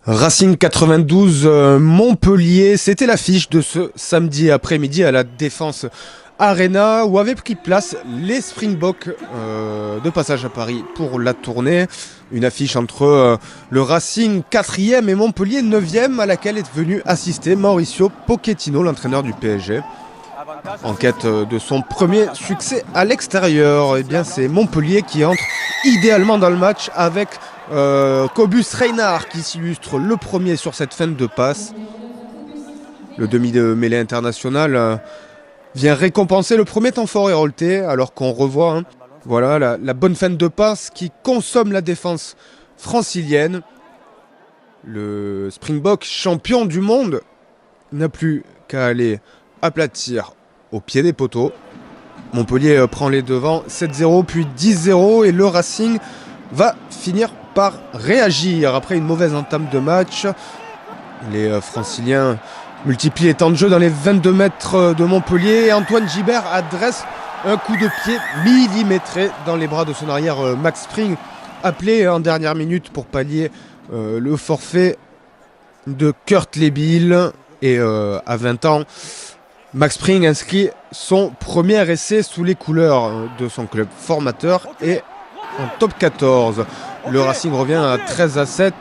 Racing 92 Montpellier, c'était l'affiche de ce samedi après-midi à la Défense Arena où avaient pris place les Springboks de passage à Paris pour la tournée. Une affiche entre le Racing 4e et Montpellier 9e à laquelle est venu assister Mauricio Pochettino, l'entraîneur du PSG. En quête de son premier succès à l'extérieur, eh bien c'est Montpellier qui entre idéalement dans le match avec Cobus Reinhardt qui s'illustre le premier sur cette fin de passe. Le demi de mêlée international vient récompenser le premier temps fort hérolté alors qu'on revoit voilà, la bonne fin de passe qui consomme la défense francilienne. Le Springbok champion du monde n'a plus qu'à aller aplatir au pied des poteaux. Montpellier prend les devants 7-0 puis 10-0 et le Racing va finir par réagir après une mauvaise entame de match. Les franciliens multiplient les temps de jeu dans les 22 mètres de Montpellier et Antoine Gibert adresse un coup de pied millimétré dans les bras de son arrière Max Spring, appelé en dernière minute pour pallier le forfait de Kurt Lebil. Et à 20 ans, Max Spring inscrit son premier essai sous les couleurs de son club formateur et en top 14. Le Racing revient à 13-7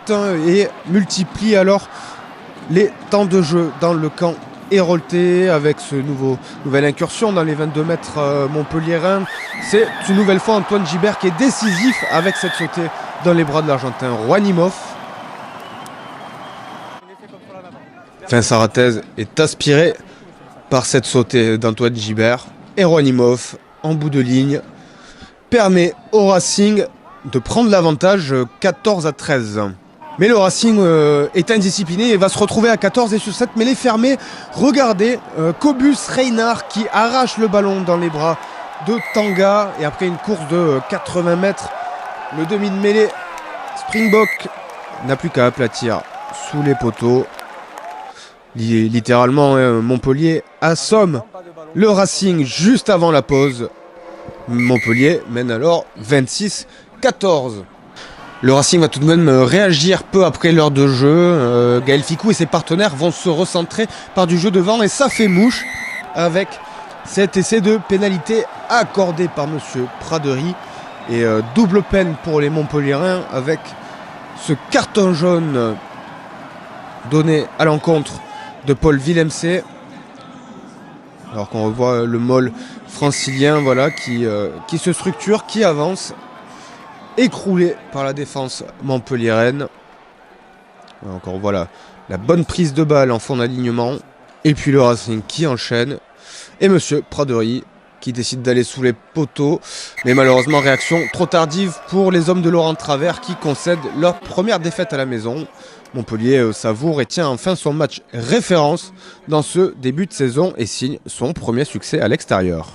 et multiplie alors les temps de jeu dans le camp hérolté avec ce nouvelle incursion dans les 22 mètres montpelliérains. C'est une nouvelle fois Antoine Gibert qui est décisif avec cette sautée dans les bras de l'Argentin Juanimov. Vincent Rattez est aspiré par cette sautée d'Antoine Gibert et Juanimov en bout de ligne permet au Racing de prendre l'avantage 14-13. Mais le Racing est indiscipliné et va se retrouver à 14 et sur 7 mêlées fermées. Regardez Cobus Reinhardt qui arrache le ballon dans les bras de Tanga et après une course de 80 mètres, le demi de mêlée Springbok n'a plus qu'à aplatir sous les poteaux. Littéralement, Montpellier assomme le Racing juste avant la pause. Montpellier mène alors 26-14. Le Racing va tout de même réagir peu après l'heure de jeu. Gaël Ficou et ses partenaires vont se recentrer par du jeu devant et ça fait mouche avec cet essai de pénalité accordé par monsieur Pradery. Et double peine pour les Montpelliérains avec ce carton jaune donné à l'encontre de Paul Villemc. Alors qu'on revoit le môle francilien voilà, qui se structure, qui avance, écroulé par la défense montpelliéraine. Encore voilà la bonne prise de balle en fond d'alignement. Et puis le Racing qui enchaîne. Et monsieur Pradery qui décide d'aller sous les poteaux. Mais malheureusement, réaction trop tardive pour les hommes de Laurent Travers qui concèdent leur première défaite à la maison. Montpellier savoure et tient enfin son match référence dans ce début de saison et signe son premier succès à l'extérieur.